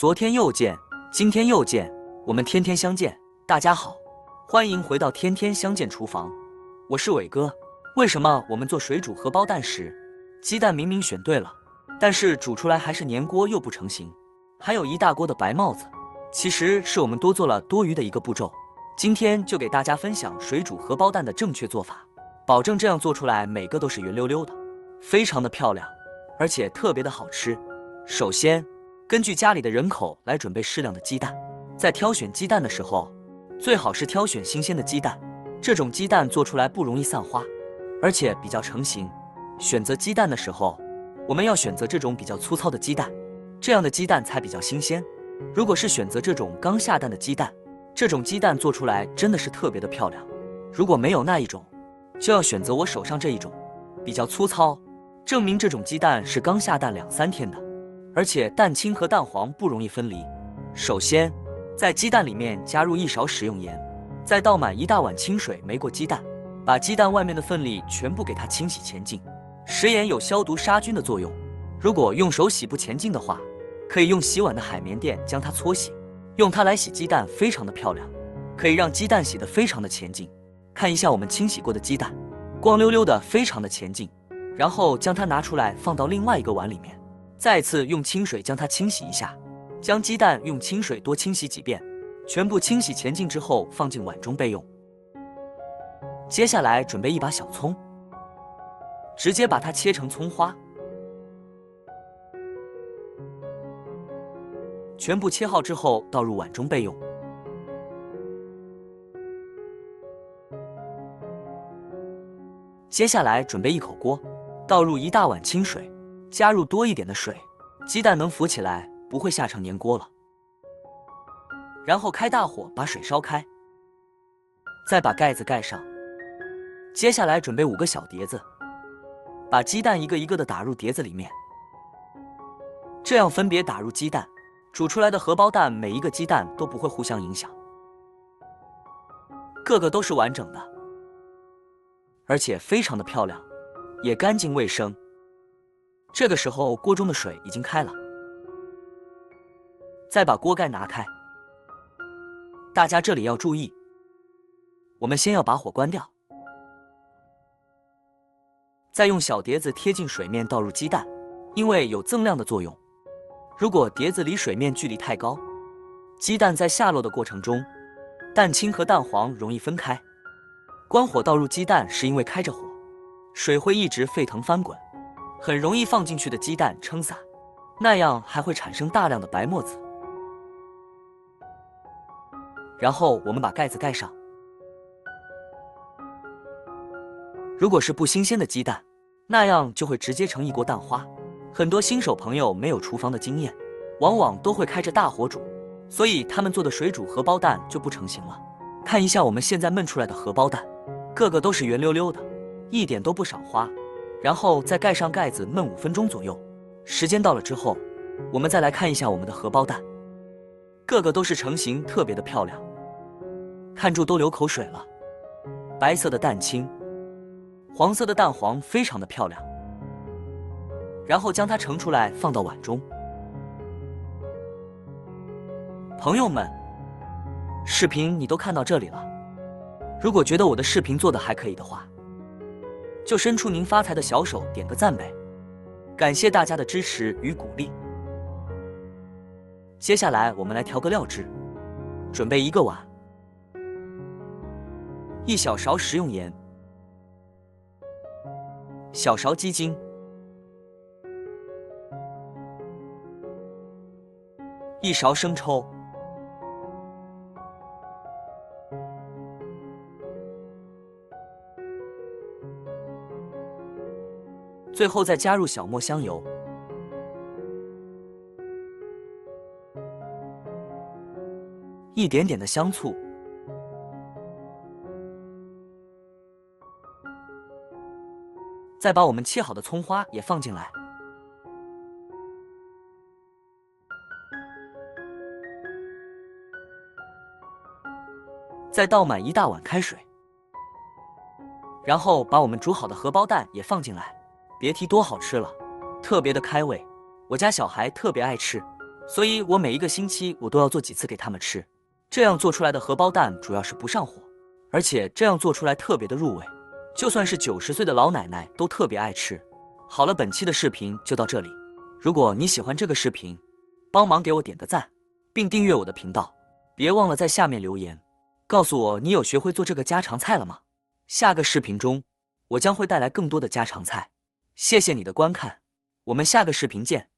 昨天又见，今天又见，我们天天相见。大家好，欢迎回到天天相见厨房，我是伟哥。为什么我们做水煮荷包蛋时，鸡蛋明明选对了，但是煮出来还是粘锅又不成型，还有一大锅的白帽子？其实是我们多做了多余的一个步骤。今天就给大家分享水煮荷包蛋的正确做法，保证这样做出来每个都是圆溜溜的，非常的漂亮，而且特别的好吃。首先，根据家里的人口来准备适量的鸡蛋。在挑选鸡蛋的时候，最好是挑选新鲜的鸡蛋，这种鸡蛋做出来不容易散花，而且比较成型。选择鸡蛋的时候，我们要选择这种比较粗糙的鸡蛋，这样的鸡蛋才比较新鲜。如果是选择这种刚下蛋的鸡蛋，这种鸡蛋做出来真的是特别的漂亮。如果没有那一种，就要选择我手上这一种，比较粗糙，证明这种鸡蛋是刚下蛋2-3天的，而且蛋清和蛋黄不容易分离。首先，在鸡蛋里面加入1勺食用盐，再倒满1大碗清水没过鸡蛋，把鸡蛋外面的分粒全部给它清洗前净。食盐有消毒杀菌的作用，如果用手洗不前净的话，可以用洗碗的海绵垫将它搓洗，用它来洗鸡蛋非常的漂亮，可以让鸡蛋洗得非常的前净。看一下我们清洗过的鸡蛋，光溜溜的非常的前净。然后将它拿出来放到另外一个碗里面，再次用清水将它清洗一下，将鸡蛋用清水多清洗几遍，全部清洗前净之后放进碗中备用。接下来准备一把小葱，直接把它切成葱花，全部切好之后倒入碗中备用。接下来准备一口锅，倒入1大碗清水，加入多一点的水，鸡蛋能浮起来，不会下成粘锅了。然后开大火把水烧开，再把盖子盖上。接下来准备5个小碟子，把鸡蛋一个一个的打入碟子里面，这样分别打入鸡蛋，煮出来的荷包蛋每一个鸡蛋都不会互相影响，个个都是完整的，而且非常的漂亮，也干净卫生。这个时候锅中的水已经开了，再把锅盖拿开。大家这里要注意，我们先要把火关掉，再用小碟子贴近水面倒入鸡蛋，因为有增量的作用。如果碟子离水面距离太高，鸡蛋在下落的过程中，蛋清和蛋黄容易分开。关火倒入鸡蛋是因为开着火，水会一直沸腾翻滚，很容易放进去的鸡蛋撑洒，那样还会产生大量的白沫子。然后我们把盖子盖上。如果是不新鲜的鸡蛋，那样就会直接成一锅蛋花。很多新手朋友没有厨房的经验，往往都会开着大火煮，所以他们做的水煮荷包蛋就不成型了。看一下我们现在焖出来的荷包蛋，个个都是圆溜溜的，一点都不少花。然后再盖上盖子焖5分钟左右。时间到了之后，我们再来看一下我们的荷包蛋，个个都是成型特别的漂亮，看住都流口水了。白色的蛋清，黄色的蛋黄非常的漂亮。然后将它盛出来放到碗中。朋友们，视频你都看到这里了，如果觉得我的视频做的还可以的话，就伸出您发财的小手点个赞呗，感谢大家的支持与鼓励。接下来我们来调个料汁，准备1个碗，1小勺食用盐，小勺鸡精，1勺生抽，最后再加入小磨香油，一点点的香醋，再把我们切好的葱花也放进来，再倒满1大碗开水，然后把我们煮好的荷包蛋也放进来，别提多好吃了，特别的开胃，我家小孩特别爱吃。所以我每一个星期我都要做几次给他们吃。这样做出来的荷包蛋主要是不上火，而且这样做出来特别的入味，就算是90岁的老奶奶都特别爱吃。好了，本期的视频就到这里。如果你喜欢这个视频，帮忙给我点个赞，并订阅我的频道。别忘了在下面留言，告诉我你有学会做这个家常菜了吗？下个视频中，我将会带来更多的家常菜。谢谢你的观看，我们下个视频见。